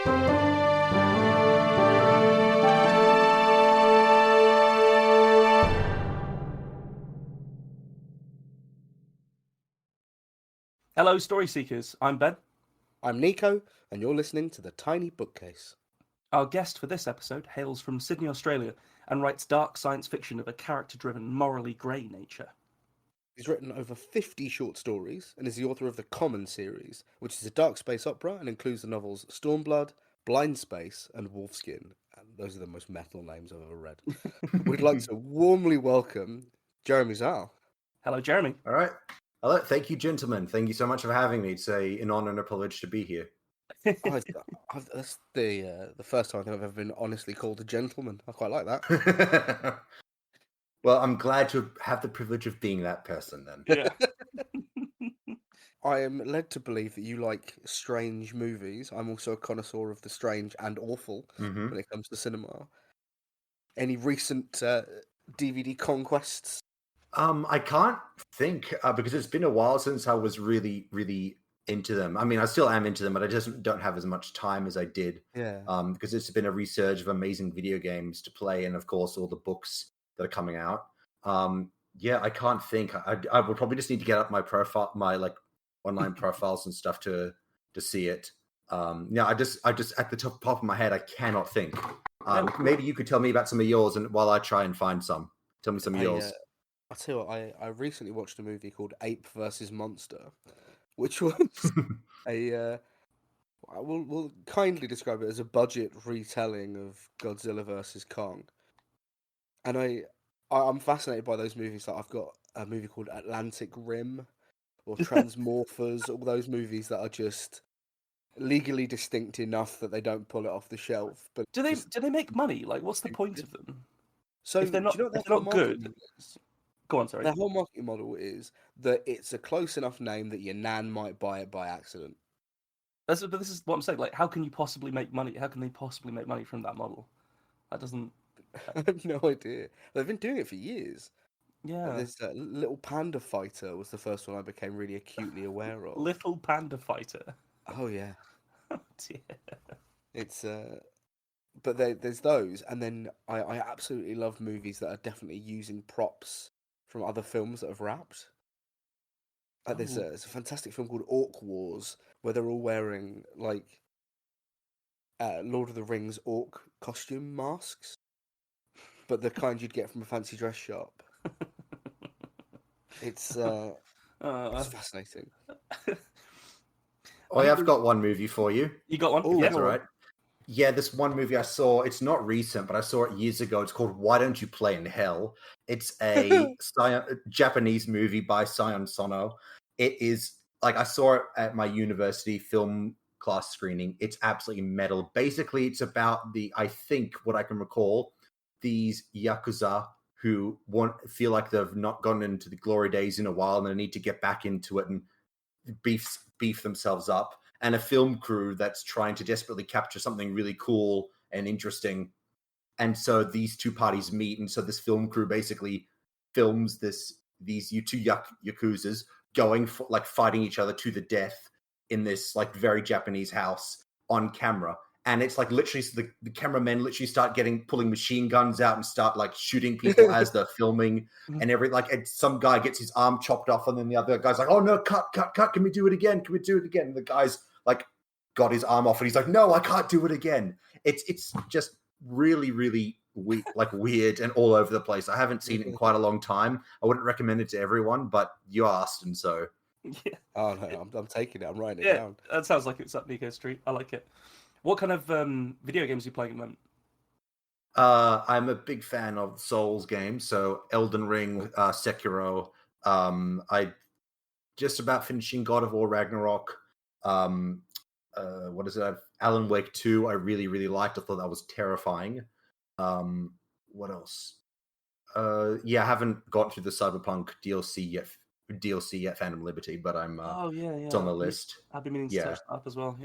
Hello, Story Seekers. I'm Ben. I'm Nico, and you're listening to The Tiny Bookcase. Our guest for this episode hails from Sydney, Australia, and writes dark science fiction of a character-driven, morally grey nature. He's written over 50 short stories, and is the author of the Common series, which is a dark space opera and includes the novels Stormblood, Blind Space, and Wolfskin. And those are the most metal names I've ever read. We'd like to warmly welcome Jeremy Szal. Hello, Jeremy. All right. Hello. Thank you, gentlemen. Thank you so much for having me. It's an honor and a privilege to be here. That's the first time I've ever been honestly called a gentleman. I quite like that. Well, I'm glad to have the privilege of being that person then. Yeah. I am led to believe that you like strange movies. I'm also a connoisseur of the strange and awful when it comes to cinema. Any recent DVD conquests? I can't think because it's been a while since I was really, really into them. I mean, I still am into them, but I just don't have as much time as I did. Yeah. Because it's been a resurge of amazing video games to play, and of course, all the books that are coming out. Yeah, I can't think. I would probably just need to get up my profile, my like online profiles and stuff to see it. Yeah, I just at the top of my head, I cannot think. Maybe you could tell me about some of yours, and while I try and find some, tell me some of yours. I'll tell you what, I recently watched a movie called Ape vs. Monster, which was we'll kindly describe it as a budget retelling of Godzilla vs. Kong. And I'm fascinated by those movies. Like I've got a movie called Atlantic Rim or Transmorphers, all those movies that are just legally distinct enough that they don't pull it off the shelf. But do they make money? Like, what's the point of them? So if they're not, do you know if they're not good. Go on, sorry. Their whole marketing model is that it's a close enough name that your nan might buy it by accident. But this is what I'm saying. Like, how can you possibly make money? How can they possibly make money from that model? That doesn't. I have no idea. They've been doing it for years. Yeah. There's Little Panda Fighter was the first one I became really acutely aware of. Little Panda Fighter. Oh yeah. Oh dear. It's but there's those, and then I absolutely love movies that are definitely using props from other films that have wrapped. There's a fantastic film called Orc Wars where they're all wearing like Lord of the Rings orc costume masks, but the kind you'd get from a fancy dress shop. It's fascinating. Oh, yeah, I've got one movie for you. You got one? Oh, That's all right. Yeah, this one movie I saw, it's not recent, but I saw it years ago. It's called Why Don't You Play in Hell? It's a Japanese movie by Sion Sono. It is, like, I saw it at my university film class screening. It's absolutely metal. Basically, it's about I think, what I can recall, these Yakuza who feel like they've not gone into the glory days in a while and they need to get back into it and beef themselves up, and a film crew that's trying to desperately capture something really cool and interesting. And so these two parties meet, and so this film crew basically films these two Yakuzas going for, like, fighting each other to the death in this like very Japanese house on camera. And it's like literally so the cameramen literally start pulling machine guns out and start like shooting people as they're filming, and some guy gets his arm chopped off, and then the other guy's like, "Oh no, cut! Can we do it again? Can we do it again?" And the guy's like got his arm off, and he's like, "No, I can't do it again." It's just really, really weird and all over the place. I haven't seen it in quite a long time. I wouldn't recommend it to everyone, but you asked, and so yeah. Oh no, I'm taking it. I'm writing it down. That sounds like it's up Nico Street. I like it. What kind of video games are you playing at the moment? I'm a big fan of Souls games, so Elden Ring, Sekiro. I just about finishing God of War Ragnarok. What is it? Alan Wake 2. I really, really liked. I thought that was terrifying. What else? Yeah, I haven't got to the Cyberpunk DLC yet, Phantom Liberty, but I'm it's on the list. I've been meaning to search that up as well.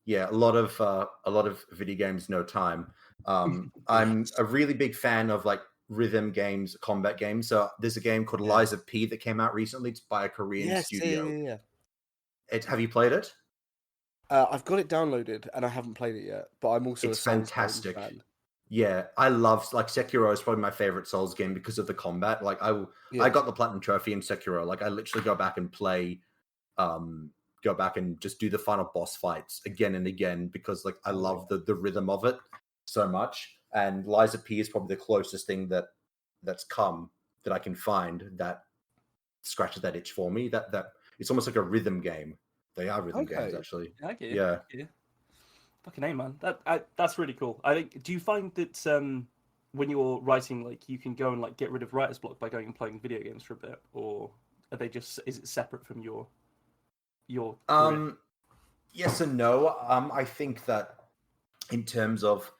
Yeah, a lot of video games, no time. I'm a really big fan of like rhythm games, combat games. So there's a game called Lies of P that came out recently. It's by a Korean studio. Yeah. Have you played it? I've got it downloaded and I haven't played it yet, but I'm also It's a Souls fantastic. fan. Yeah, I love like Sekiro is probably my favorite Souls game because of the combat. Like I got the platinum trophy in Sekiro. Like I literally go back and play, go back and just do the final boss fights again and again because like I love the rhythm of it so much. And Lies of P is probably the closest thing that's come that I can find that scratches that itch for me. That it's almost like a rhythm game. They are rhythm games actually. I get you. Yeah. I get you. Fucking A, man. That's really cool. I think. Do you find that when you're writing, like you can go and like get rid of writer's block by going and playing video games for a bit, or are they just? Is it separate from your career? Yes and no. I think that in terms of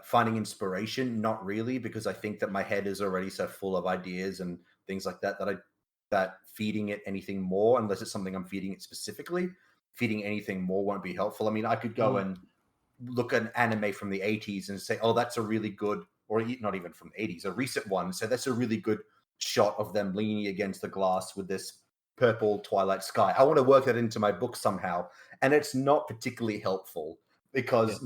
finding inspiration, not really, because I think that my head is already so full of ideas and things like that that feeding it anything more, unless it's something I'm feeding it specifically, feeding anything more won't be helpful. I mean, I could go and look at an anime from the 80s and say, oh, that's a really good, or not even from the 80s, a recent one. So that's a really good shot of them leaning against the glass with this purple twilight sky. I want to work that into my book somehow. And it's not particularly helpful because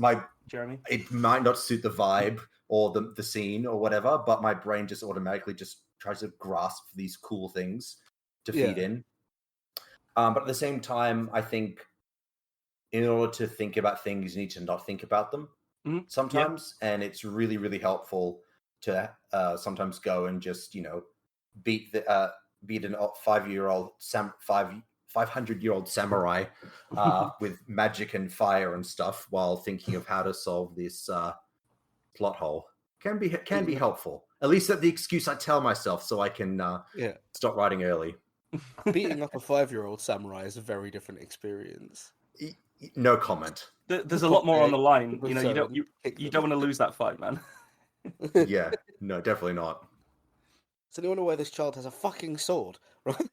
Jeremy, it might not suit the vibe or the scene or whatever, but my brain just automatically just tries to grasp these cool things to feed in. But at the same time, I think in order to think about things, you need to not think about them sometimes. And it's really, really helpful to sometimes go and just, beat an 500-year-old samurai with magic and fire and stuff while thinking of how to solve this plot hole. Can be helpful. At least that's the excuse I tell myself so I can stop writing early. Beating up a 5-year-old samurai is a very different experience. No comment. There's a lot more on the line. You don't want to lose that fight, man. Yeah, no, definitely not. Does anyone know where this child has a fucking sword? Right?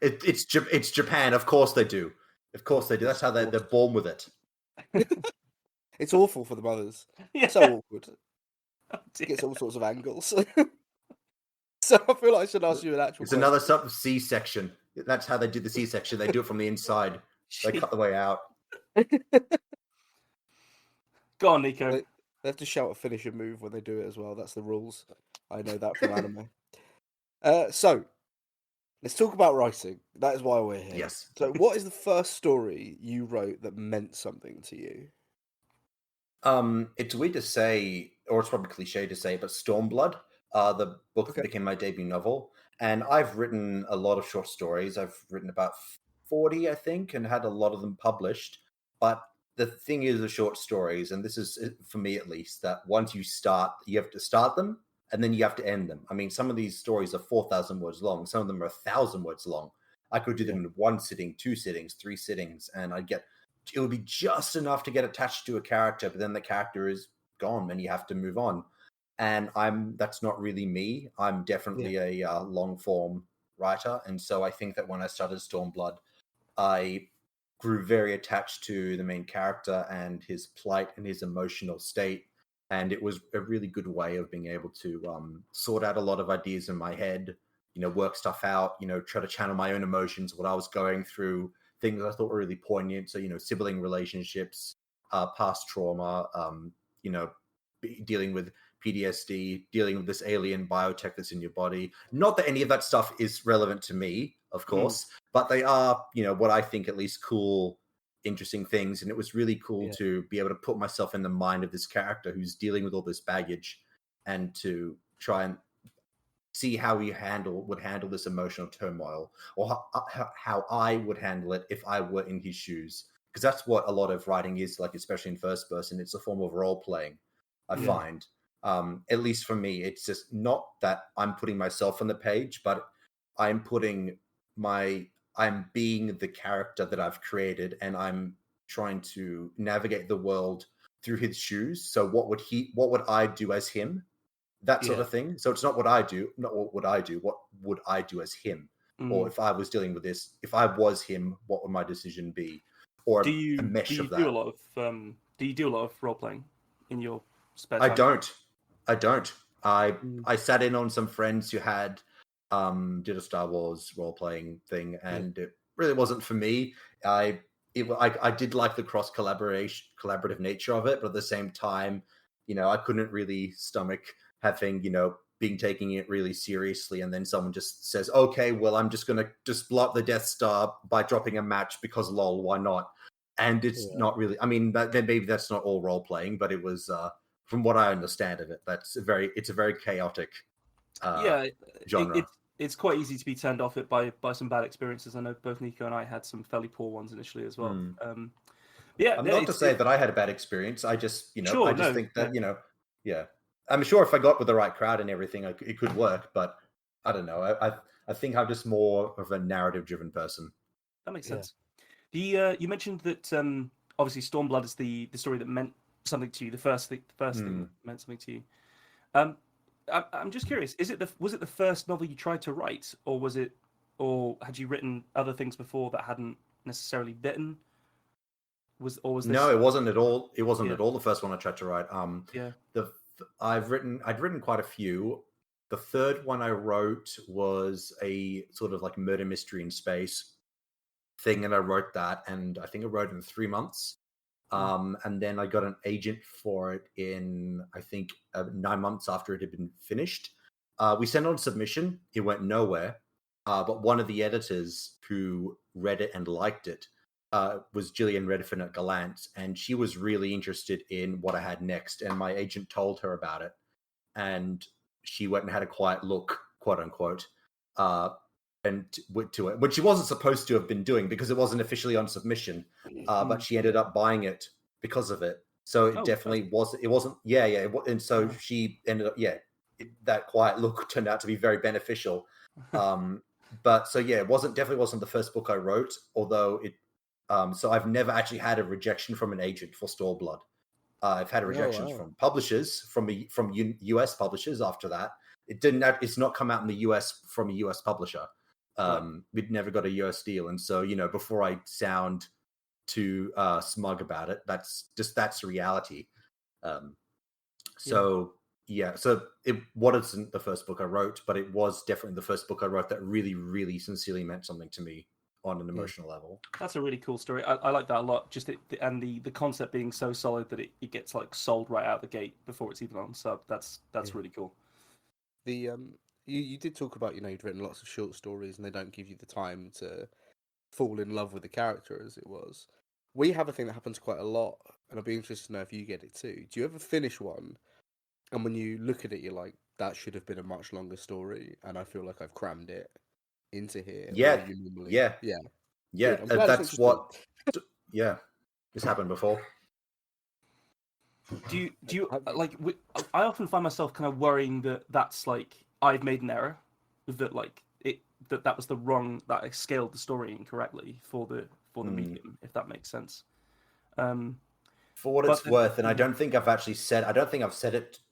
It's Japan. Of course they do. Of course they do. That's how they're born with it. It's awful for the mothers. Yeah. So awkward. It gets all sorts of angles. So I feel like I should ask you an actual It's question. another sort of C-section. That's how they do the C-section. They do it from the inside. They cut the way out. Go on, Nico. They have to shout a finisher move when they do it as well. That's the rules. I know that from anime. So, let's talk about writing. That is why we're here. Yes. So, what is the first story you wrote that meant something to you? It's weird to say, or it's probably cliche to say, but Stormblood, the book that became my debut novel. And I've written a lot of short stories. I've written about 40, I think, and had a lot of them published. But the thing is with short stories, and this is, for me at least, that once you start, you have to start them, and then you have to end them. I mean, some of these stories are 4,000 words long. Some of them are 1,000 words long. I could do them in 1 sitting, 2 sittings, 3 sittings, and it would be just enough to get attached to a character, but then the character is gone and you have to move on. And that's not really me. I'm definitely a long form writer. And so I think that when I started Stormblood, I grew very attached to the main character and his plight and his emotional state. And it was a really good way of being able to sort out a lot of ideas in my head, work stuff out, try to channel my own emotions, what I was going through, things I thought were really poignant. So, sibling relationships, past trauma, dealing with PTSD, dealing with this alien biotech that's in your body. Not that any of that stuff is relevant to me, of course, but they are, what I think at least cool, interesting things. And it was really cool to be able to put myself in the mind of this character who's dealing with all this baggage and to try and see how he would handle this emotional turmoil, or how I would handle it if I were in his shoes. Because that's what a lot of writing is like, especially in first person. It's a form of role playing, I find. At least for me, it's just not that I'm putting myself on the page, but I'm being the character that I've created, and I'm trying to navigate the world through his shoes. So what would I do as him? That sort of thing. So it's not what I do, not what would I do, what would I do as him? Or if I was dealing with this, if I was him, what would my decision be? Or do you a mesh of that. Do you do a lot of role playing in your spare time? I don't. I sat in on some friends who had did a Star Wars role playing thing, and it really wasn't for me. I did like the collaborative nature of it, but at the same time, I couldn't really stomach having being taking it really seriously, and then someone just says, "Okay, well, I'm just gonna just blow up the Death Star by dropping a match because lol, why not?" And it's not really. I mean, then maybe that's not all role playing, but it was, from what I understand of it, it's a very chaotic genre. It's quite easy to be turned off it by some bad experiences. I know both Nico and I had some fairly poor ones initially as well. I'm not to say that I had a bad experience. I just, think that, I'm sure if I got with the right crowd and everything, it could work. But I don't know. I think I'm just more of a narrative-driven person. That makes sense. You mentioned that obviously Stormblood is the story that meant something to you. The first thing that meant something to you. I'm just curious. Was it the first novel you tried to write, or had you written other things before that hadn't necessarily bitten? No, it wasn't at all. It wasn't at all the first one I tried to write. I'd written quite a few. The third one I wrote was a sort of like murder mystery in space thing, and I wrote that, and I think I wrote it in 3 months. And then I got an agent for it in, I think, 9 months after it had been finished. We sent on submission. It went nowhere. But one of the editors who read it and liked it was Gillian Redfern at Gallant, and she was really interested in what I had next. And my agent told her about it, and she went and had a quiet look, quote unquote, and went to it, which she wasn't supposed to have been doing because it wasn't officially on submission. But she ended up buying it because of it. So it definitely was. It wasn't. And so she ended up. That quiet look turned out to be very beneficial. But so it definitely wasn't the first book I wrote. Although it. So I've never actually had a rejection from an agent for Stormblood. I've had a rejection from publishers, from US publishers. After that, it's not come out in the US from a US publisher. We'd never got a US deal, and so before I sound too smug about it, that's reality. So it wasn't the first book I wrote, but it was definitely the first book I wrote that really, really sincerely meant something to me on an emotional level. That's a really cool story. I like that a lot. Just the concept being so solid that it gets like sold right out the gate before it's even on sub. That's really cool. The you did talk about you'd written lots of short stories and they don't give you the time to fall in love with the character as it was. We have a thing that happens quite a lot, and I'd be interested to know if you get it too. Do you ever finish one, and when you look at it, you're like, that should have been a much longer story, and I feel like I've crammed it into here? That's what. It's happened before. Do you like? I often find myself kind of worrying that that's like I've made an error, that like that was the wrong, that I scaled the story incorrectly for the medium, if that makes sense. For what it's worth, and I don't think I've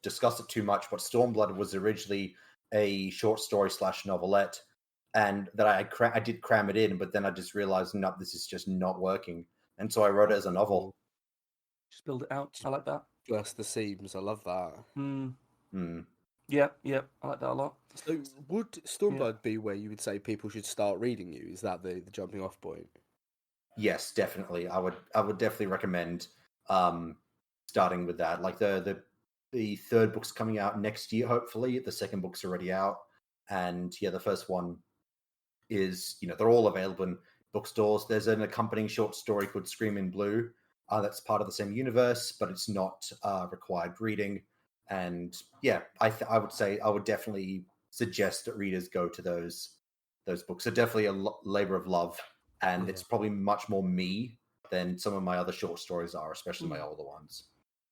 discussed it too much, but Stormblood was originally a short story / novelette, and that I did cram it in, but then I just realized, no, this is just not working, and so I wrote it as a novel. Just build it out. I like that. Burst the seams. I love that. Yeah, I like that a lot. So would Stormblood be where you would say people should start reading you? Is that the jumping off point? Yes, definitely. I would definitely recommend starting with that. Like the third book's coming out next year, hopefully. The second book's already out, and the first one is they're all available in bookstores. There's an accompanying short story called Scream in Blue. That's part of the same universe, but it's not required reading. And I would say I would definitely suggest that readers go to those books. They're definitely a labor of love, and it's probably much more me than some of my other short stories are, especially my older ones.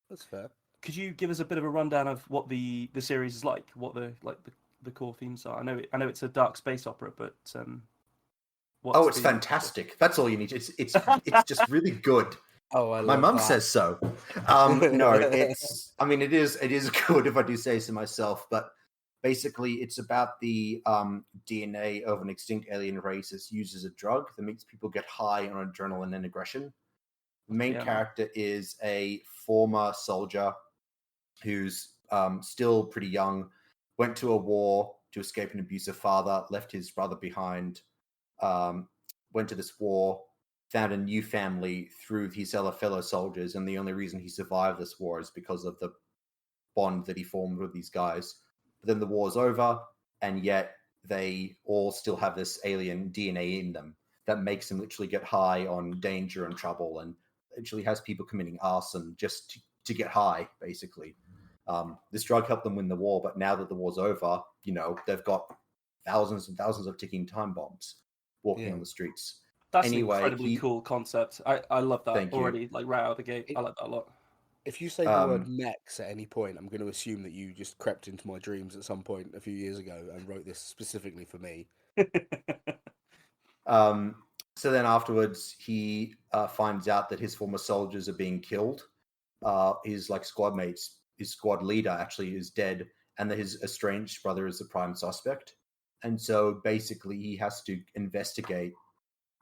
That's fair. Could you give us a bit of a rundown of what the series is like? What the core themes are? I know it's a dark space opera, but it's fantastic. That's all you need. It's just really good. Oh, I love my mum that. says so. No, it is good if I do say so myself, but basically it's about the DNA of an extinct alien race that's used as a drug that makes people get high on adrenaline and aggression. The main character is a former soldier who's still pretty young, went to a war, to escape an abusive father, left his brother behind, went to this war, found a new family through his fellow soldiers, and the only reason he survived this war is because of the bond that he formed with these guys. But then the war's over, and yet they all still have this alien DNA in them that makes them literally get high on danger and trouble, and literally has people committing arson just to get high, basically. This drug helped them win the war, but now that the war's over, they've got thousands and thousands of ticking time bombs walking on the streets. That's Anyway, an incredibly cool concept. I love that Thank you. already, like right out of the gate. I like that a lot. If you say the word mechs at any point, I'm going to assume that you just crept into my dreams at some point a few years ago and wrote this specifically for me. So then afterwards, he finds out that his former soldiers are being killed. His squad mates, his squad leader actually is dead, and that his estranged brother is the prime suspect. And so basically he has to investigate,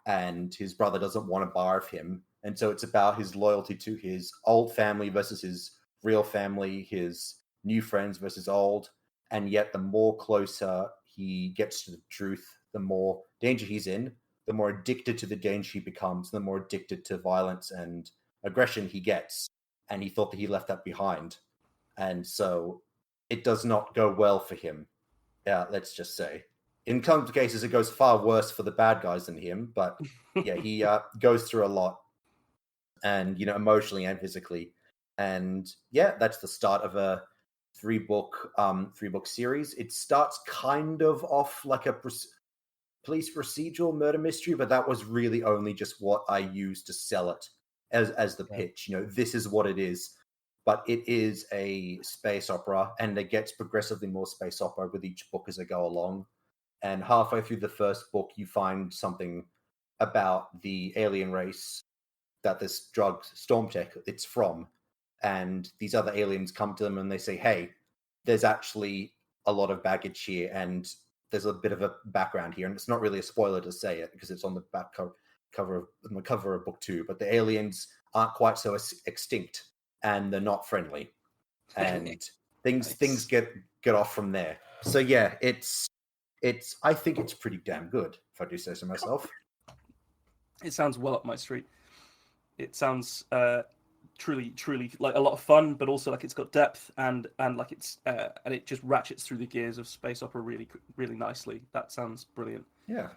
and his brother doesn't want a bar of him. And so it's about his loyalty to his old family versus his real family, his new friends versus old. And yet the more closer he gets to the truth, the more danger he's in, the more addicted to the danger he becomes, the more addicted to violence and aggression he gets. And he thought that he left that behind. And so it does not go well for him, let's just say. In some cases, it goes far worse for the bad guys than him. But yeah, he goes through a lot, and emotionally and physically. And yeah, that's the start of a three-book series. It starts kind of off like a police procedural murder mystery, but that was really only just what I used to sell it as the pitch. This is what it is. But it is a space opera, and it gets progressively more space opera with each book as they go along. And halfway through the first book, you find something about the alien race that this drug Stormtech it's from. And these other aliens come to them and they say, hey, there's actually a lot of baggage here, and there's a bit of a background here. And it's not really a spoiler to say it because it's on the back cover of book 2. But the aliens aren't quite so extinct, and they're not friendly. And things get off from there. So yeah, I think it's pretty damn good, if I do say so myself. It sounds well up my street. It sounds truly like a lot of fun, but also like it's got depth and like it's and it just ratchets through the gears of space opera really nicely. That sounds brilliant. Yeah.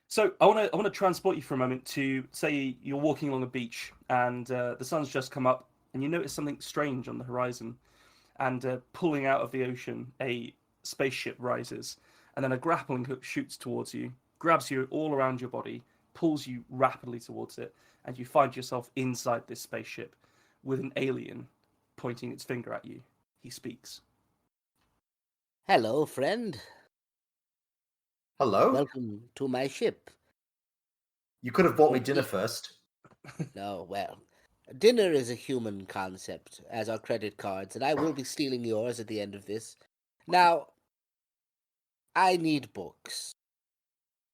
So I want to transport you for a moment to, say, you're walking along a beach and the sun's just come up and you notice something strange on the horizon, and pulling out of the ocean, a spaceship rises, and then a grappling hook shoots towards you, grabs you all around your body, pulls you rapidly towards it, and you find yourself inside this spaceship with an alien pointing its finger at you. He speaks. Hello, friend. Hello? Welcome to my ship. You could have bought me dinner first. No, well, dinner is a human concept, as are credit cards, and I will be stealing yours at the end of this. Now, I need books.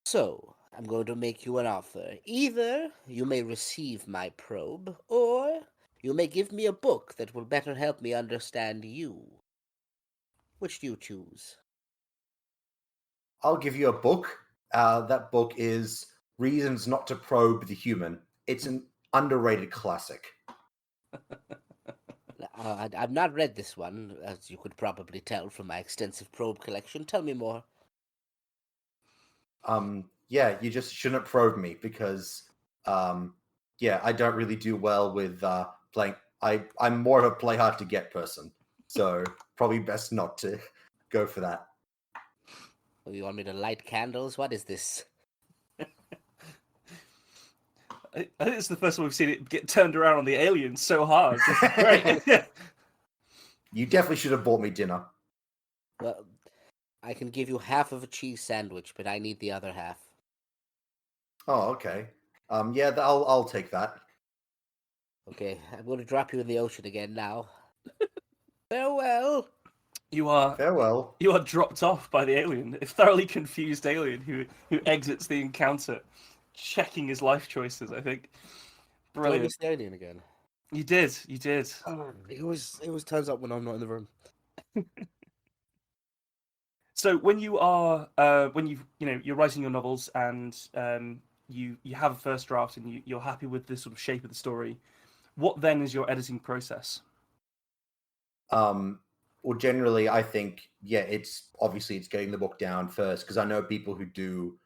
So, I'm going to make you an offer. Either you may receive my probe, or you may give me a book that will better help me understand you. Which do you choose? I'll give you a book. That book is Reasons Not to Probe the Human. It's an underrated classic. I've not read this one, as you could probably tell from my extensive probe collection. Tell me more. Yeah, you just shouldn't probe me because, I don't really do well with playing. I'm more of a play hard to get person, so probably best not to go for that. Oh, you want me to light candles? What is this? I think it's the first time we've seen it get turned around on the aliens so hard. This is great. You definitely should have bought me dinner. Well, I can give you half of a cheese sandwich, but I need the other half. Oh, okay. I'll take that. Okay, I'm going to drop you in the ocean again now. Farewell. Farewell. You are dropped off by the alien, a thoroughly confused alien who exits the encounter, checking his life choices. I think. Did I Brilliant. miss the alien again? You did. Oh, it always turns up when I'm not in the room. So when you are you're writing your novels and you have a first draft and you're happy with the sort of shape of the story, what then is your editing process? Well, generally, I think it's getting the book down first because I know people who do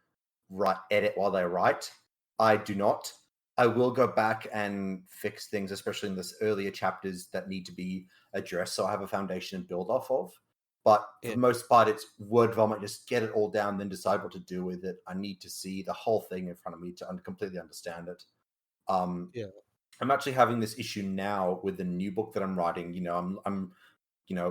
edit while they write. I do not. I will go back and fix things, especially in this earlier chapters that need to be addressed, so I have a foundation to build off of. But for the most part, it's word vomit. Just get it all down, then decide what to do with it. I need to see the whole thing in front of me to completely understand it. I'm actually having this issue now with the new book that I'm writing. I'm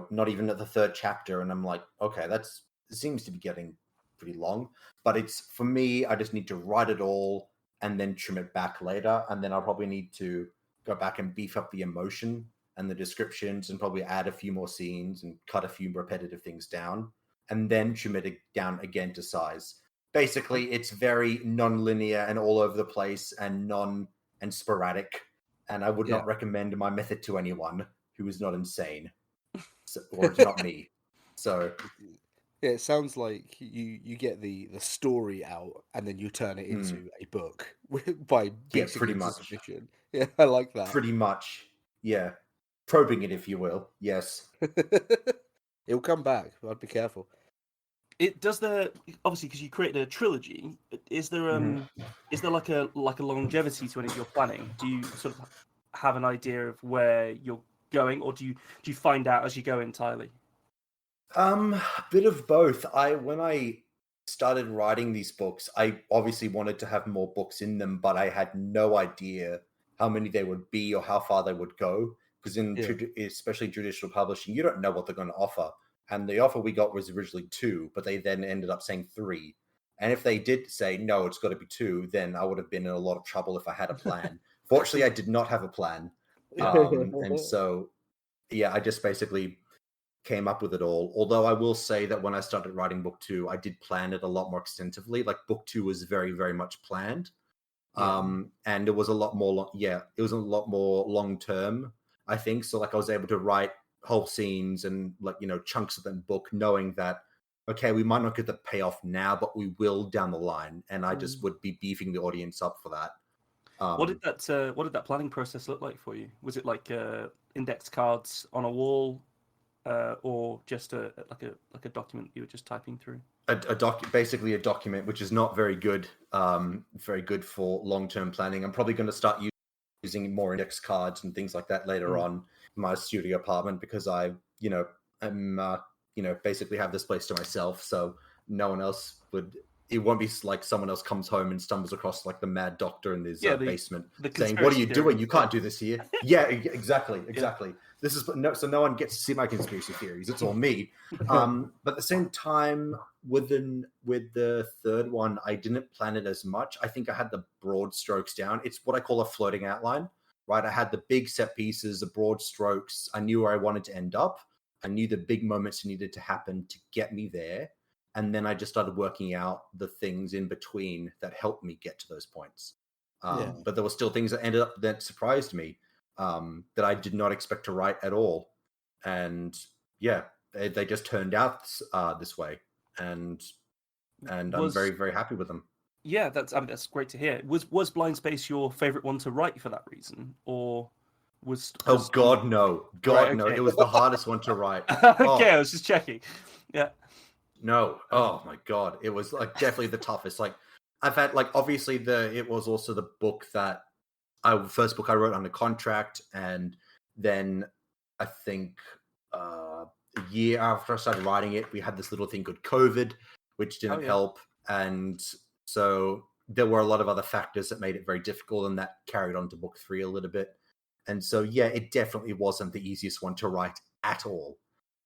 not even at the third chapter, and I'm like, okay, it seems to be getting pretty long. But it's for me, I just need to write it all and then trim it back later, and then I'll probably need to go back and beef up the emotion and the descriptions, and probably add a few more scenes and cut a few repetitive things down, and then trim it down again to size. Basically, it's very non-linear and all over the place and sporadic. And I would not recommend my method to anyone who is not insane. Or it's not me. So yeah, it sounds like you get the story out and then you turn it into a book by beating pretty it to much. submission. Yeah, I like that. Pretty much, yeah. Probing it, if you will. Yes. It'll come back. I'd be careful. It does the obviously because you created a trilogy. Is there like a longevity to any of your planning? Do you sort of have an idea of where you're going, or do you find out as you go entirely? A bit of both. When I started writing these books, I obviously wanted to have more books in them, but I had no idea how many they would be or how far they would go. Because especially traditional publishing, you don't know what they're going to offer. And the offer we got was originally 2, but they then ended up saying 3. And if they did say, no, it's got to be 2, then I would have been in a lot of trouble if I had a plan. Fortunately, I did not have a plan. And so, I just basically came up with it all. Although I will say that when I started writing book 2, I did plan it a lot more extensively. Like book 2 was very, very much planned. And it was a lot more, it was a lot more long-term, I think. So like I was able to write whole scenes and chunks of the book, knowing that, okay, we might not get the payoff now, but we will down the line. And I just would be beefing the audience up for that. What did that planning process look like for you? Was it like index cards on a wall, or just a document you were just typing through? Basically a document, which is not very good for long-term planning. I'm probably going to start using more index cards and things like that later on in my studio apartment, because I'm basically have this place to myself, so no one else would. It won't be like someone else comes home and stumbles across like the mad doctor in his basement saying, "What are you doing? You can't do this here." Yeah, exactly. This is so no one gets to see my conspiracy theories. It's all me. But at the same time, with the third one, I didn't plan it as much. I think I had the broad strokes down. It's what I call a floating outline, right? I had the big set pieces, the broad strokes. I knew where I wanted to end up. I knew the big moments needed to happen to get me there. And then I just started working out the things in between that helped me get to those points. But there were still things that surprised me, that I did not expect to write at all. And they just turned out this way. And I'm very, very happy with them. Yeah, that's great to hear. Was Blind Space your favorite one to write for that reason, or was Oh God, no! No! It was the hardest one to write. Okay, I was just checking. Yeah. No, oh my God, it was like definitely the toughest. Like I've had obviously it was also the book that first book I wrote under contract, and then I think a year after I started writing it, we had this little thing called COVID, which didn't help, and so there were a lot of other factors that made it very difficult, and that carried on to book 3 a little bit. And so it definitely wasn't the easiest one to write at all.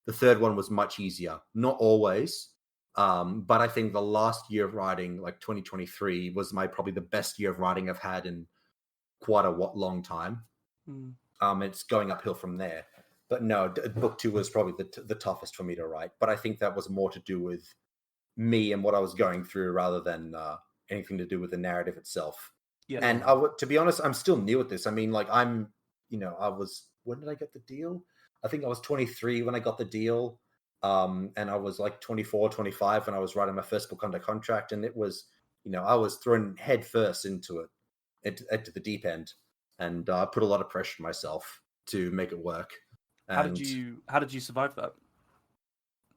The third one was much easier, not always, but I think the last year of writing, like 2023, was probably the best year of writing I've had in quite a long time. It's going uphill from there. But no, book 2 was probably the toughest for me to write. But I think that was more to do with me and what I was going through rather than anything to do with the narrative itself. Yeah. And to be honest, I'm still new at this. I mean, when did I get the deal? I think I was 23 when I got the deal. And I was like 24, 25 when I was writing my first book under contract, and it was, I was thrown head first into the deep end, and I put a lot of pressure on myself to make it work. How And did you survive that?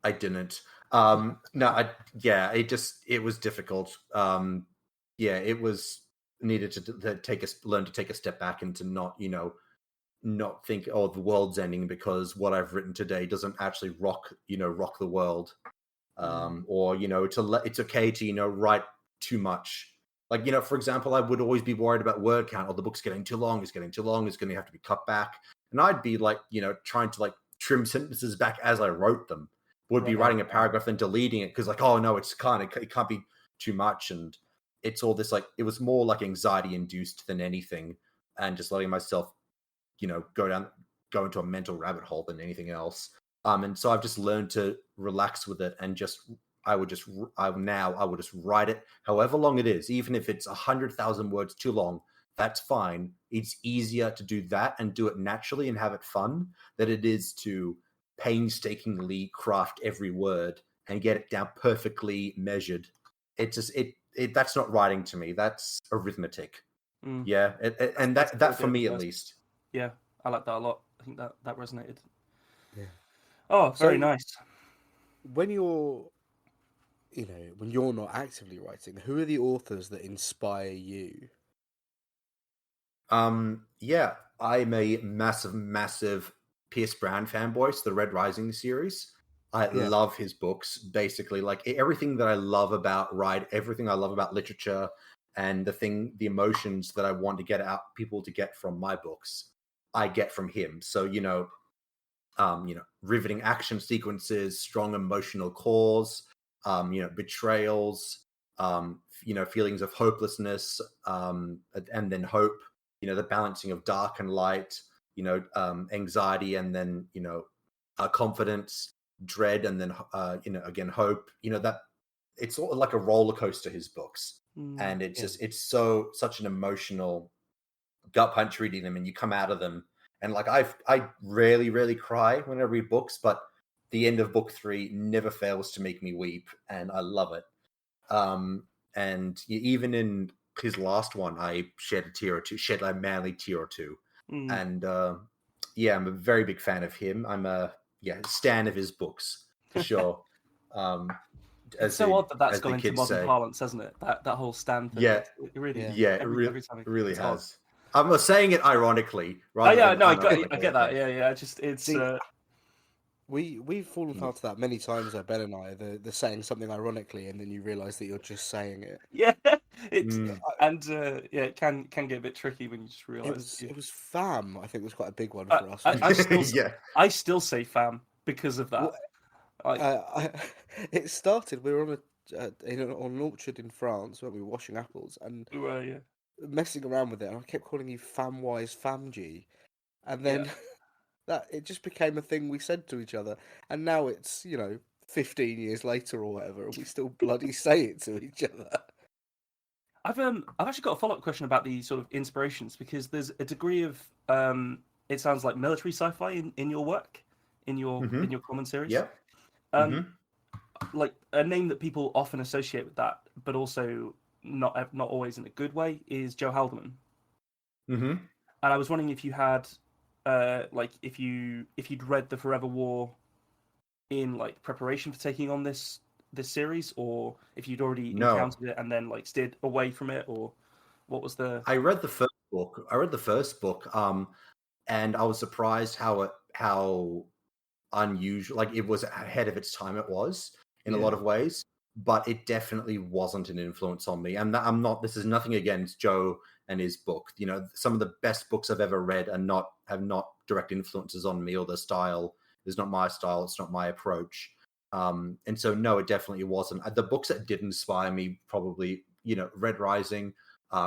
I didn't. It was difficult. It was needed to learn to take a step back and to not think, oh, the world's ending because what I've written today doesn't actually rock the world. Or it's okay to write too much. Like, for example, I would always be worried about word count. Oh, the book's getting too long. It's getting too long. It's going to have to be cut back. And I'd be like, trying to like trim sentences back as I wrote them. Would be writing a paragraph and deleting it because like, oh no, it can't be too much. And it's all this like, it was more like anxiety induced than anything, and just letting myself, go into a mental rabbit hole than anything else. And so I've just learned to relax with it, and I would just write it however long it is, even if it's 100,000 words too long. That's fine. It's easier to do that and do it naturally and have it fun than it is to painstakingly craft every word and get it down perfectly measured. It just that's not writing to me. That's arithmetic. Yeah, and that for me at least. Yeah, I like that a lot. I think that resonated. Yeah. Oh, very nice. When you're not actively writing, who are the authors that inspire you? Yeah, I'm a massive Pierce Brown fanboy. So the Red Rising series. I love his books. Basically, like everything that I love about everything I love about literature, and the emotions that I want to get out people to get from my books, I get from him. So riveting action sequences, strong emotional cores, betrayals, feelings of hopelessness, and then hope. The balancing of dark and light. Anxiety, and then confidence, dread, and then again hope. That it's sort of like a roller coaster, his books, and it's such an emotional gut punch reading them, and you come out of them, and like I rarely cry when I read books, but the end of book 3 never fails to make me weep, and I love it. And even in his last one, I shed a manly tear or two. And I'm a very big fan of him. I'm a stan of his books for sure. It's so odd that's gone into modern parlance, hasn't it? That whole stan thing. Yeah, it really, every time it really has. I'm saying it ironically. I get that. Yeah. We've fallen foul to that many times, Ben and I. The saying something ironically, and then you realise that you're just saying it. Yeah, it can get a bit tricky when you just realise. It was fam. I think was quite a big one for us. I still say fam because of that. It started. We were on an orchard in France where we were washing apples and messing around with it, and I kept calling you Famwise Famg, and then that it just became a thing we said to each other, and now it's 15 years later or whatever, and we still bloody say it to each other. I've actually got a follow-up question about the sort of inspirations, because there's a degree of it sounds like military sci-fi in your work, in your common series. Like a name that people often associate with that, but also not always in a good way, is Joe Haldeman. And I was wondering if you had if you'd read the Forever War in like preparation for taking on this series, or if you'd already encountered it and then like steered away from it, or what was the... I read the first book and I was surprised how unusual, like it was ahead of its time. It was in a lot of ways, but it definitely wasn't an influence on me. And this is nothing against Joe and his book. Some of the best books I've ever read have not direct influences on me, or the style is not my style. It's not my approach. And so, no, it definitely wasn't. The books that did inspire me, probably, Red Rising,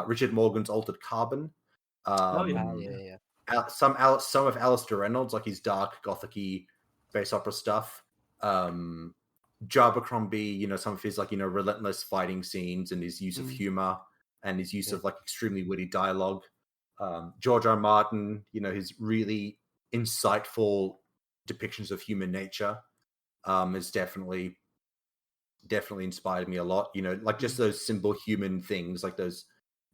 Richard Morgan's Altered Carbon. Some of Alistair Reynolds, like his dark, gothic-y space opera stuff. Abercrombie, some of his relentless fighting scenes and his use of humor and his use of extremely witty dialogue. George R. Martin, his really insightful depictions of human nature. has definitely inspired me a lot. You know, like just those simple human things, like those,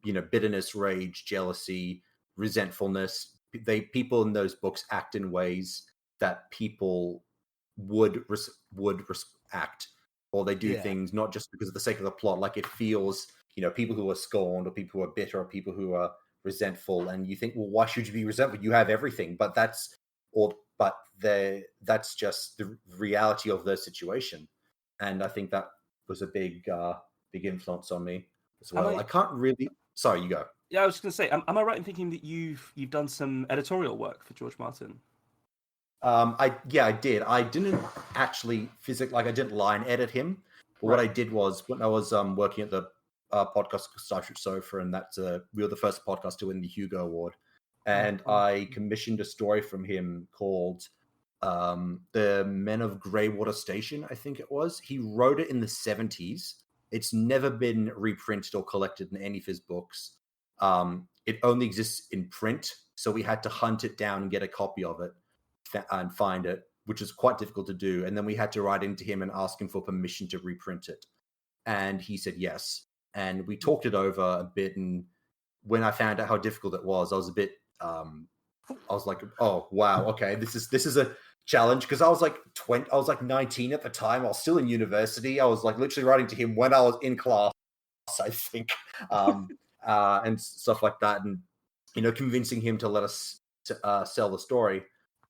you know, bitterness, rage, jealousy, resentfulness. People in those books act in ways that people would act, or they do things not just because of the sake of the plot. Like it feels, you know, people who are scorned, or people who are bitter, or people who are resentful, and you think, well, why should you be resentful? You have everything. But that's just the reality of their situation. And I think that was a big influence on me as well. I can't really. Sorry, you go. Yeah, I was just going to say, am I right in thinking that you've done some editorial work for George Martin? I did. I didn't actually I didn't line edit him. But what I did was, when I was working at the podcast Starship Sofa, and that's we were the first podcast to win the Hugo Award, and I commissioned a story from him called "The Men of Greywater Station," I think it was. He wrote it in the 70s. It's never been reprinted or collected in any of his books. It only exists in print, so we had to hunt it down and get a copy of it and find it, which is quite difficult to do. And then we had to write into him and ask him for permission to reprint it. And he said yes. And we talked it over a bit. And when I found out how difficult it was, I was a bit, I was like, oh, wow, okay, this is a challenge. Because I was like 20, I was like 19 at the time. I was still in university. I was like literally writing to him when I was in class, I think, and stuff like that. And, you know, convincing him to let us sell the story.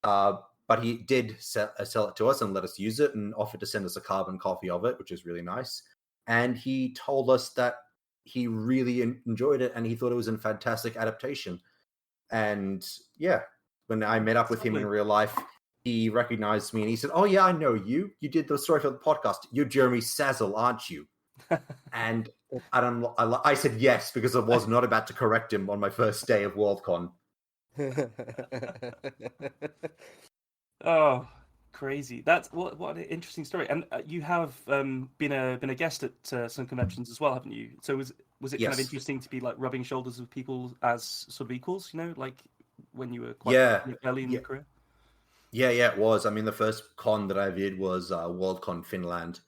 But he did sell it to us and let us use it, and offered to send us a carbon copy of it, which is really nice. And he told us that he really enjoyed it and he thought it was a fantastic adaptation. And yeah, when I met up with him in real life, he recognized me and he said, "Oh yeah, I know you. You did the story for the podcast. You're Jeremy Szal, aren't you?" And I said yes, because I was not about to correct him on my first day of Worldcon. Oh, crazy! That's what an interesting story. And you have been a guest at some conventions as well, haven't you? So was it kind of interesting to be like rubbing shoulders with people as sort of equals? You know, like when you were quite early in your career. Yeah, it was. I mean, the first con that I did was Worldcon Finland,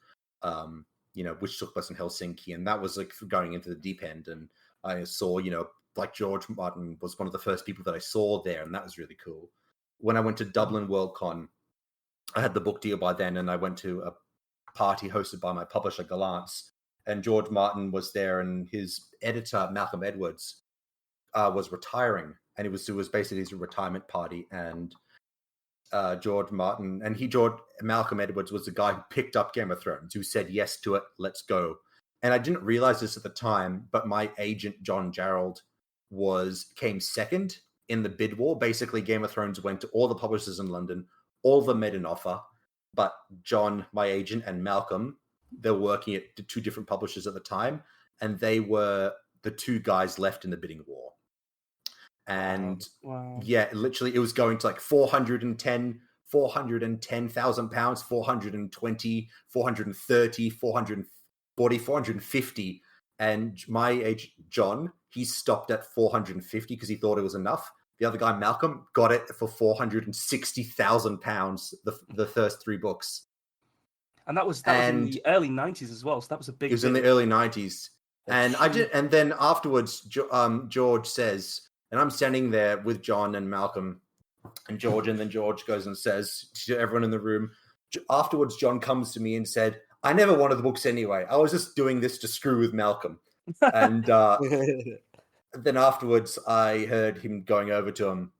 you know, which took place in Helsinki, and that was like going into the deep end. And I saw, you know, like George Martin was one of the first people that I saw there, and that was really cool. When I went to Dublin Worldcon, I had the book deal by then, and I went to a party hosted by my publisher, Galance, and George Martin was there, and his editor, Malcolm Edwards, was retiring, and it was basically his retirement party. And Malcolm Edwards was the guy who picked up Game of Thrones, who said yes to it, let's go. And I didn't realize this at the time, but my agent, John Gerald, came second in the bid war. Basically, Game of Thrones went to all the publishers in London, all of them made an offer, but John, my agent, and Malcolm, they were working at two different publishers at the time, and they were the two guys left in the bidding war. And yeah, literally, it was going to like 410,000 £420,000, 420, 430, 440, 450. And my agent, John, he stopped at 450 because he thought it was enough. The other guy, Malcolm, got it for £460,000, the first three books. And that was in the early 90s as well, so that was a big... It was in the early 90s. And then afterwards, George says, and I'm standing there with John and Malcolm and George, and then George goes and says to everyone in the room, afterwards, John comes to me and said, "I never wanted the books anyway. I was just doing this to screw with Malcolm." And then afterwards, I heard him going over to him,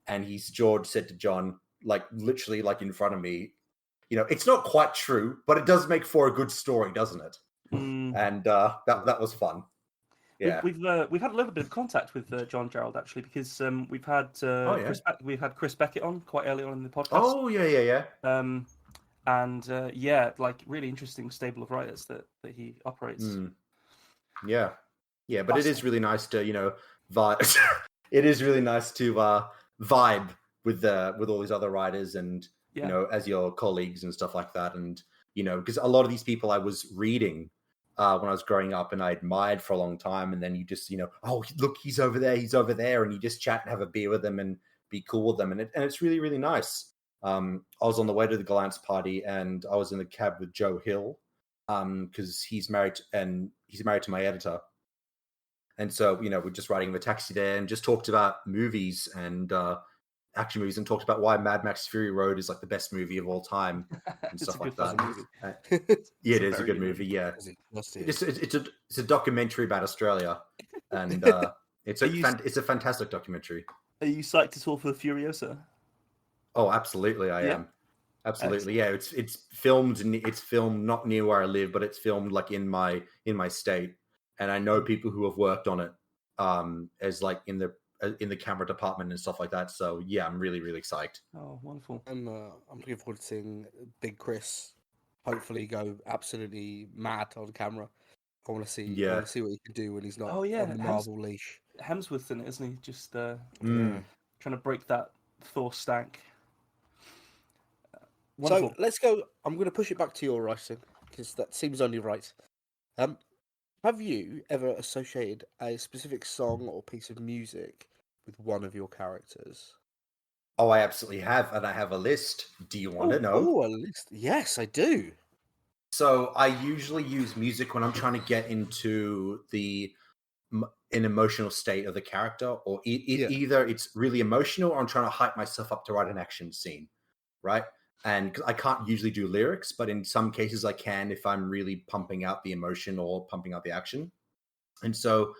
and George said to John, like literally like in front of me, you know, "It's not quite true, but it does make for a good story, doesn't it?" And that was fun. Yeah, we've had a little bit of contact with John Gerald actually, because we've had Chris Beckett on quite early on in the podcast. Oh yeah. Like really interesting stable of writers that he operates. Yeah, but it is really nice to, you know, vibe. It is really nice to vibe with all these other writers and you know, as your colleagues and stuff like that. And you know, because a lot of these people I was reading when I was growing up and I admired for a long time, and then you just, you know, oh look, he's over there, and you just chat and have a beer with them and be cool with them, and it's really, really nice. I was on the way to the Glance party, and I was in the cab with Joe Hill, because he's married to my editor, and so we're just riding in the taxi there and just talked about movies and action movies, and talked about why Mad Max Fury Road is like the best movie of all time and It's a stuff like good that. fucking movie. Yeah, it a is a very good good movie. Yeah, Must do. it's a documentary about Australia, and it's Are you- it's a fantastic documentary. Are you psyched at all for Furiosa? Oh, absolutely, I Yeah? am. Absolutely, yeah. It's filmed. It's filmed not near where I live, but it's filmed like in my state, and I know people who have worked on it, as like in the camera department and stuff like that. So yeah, I'm really really psyched. Oh, wonderful. I'm looking forward to seeing Big Chris hopefully go absolutely mad on camera. I want to see Yeah. what he can do when he's not Oh, yeah, on the Marvel leash. Hemsworth's in it, isn't he? Just Yeah. trying to break that Thor stank. So Wonderful. let's go. I'm going to push it back to your writing because that seems only right. Have you ever associated a specific song or piece of music with one of your characters? Oh, I absolutely have, and I have a list. Do you want to know? Oh, a list. Yes, I do. So I usually use music when I'm trying to get into an emotional state of the character, or either it's really emotional, or I'm trying to hype myself up to write an action scene, right? And I can't usually do lyrics, but in some cases I can if I'm really pumping out the emotion or pumping out the action. And so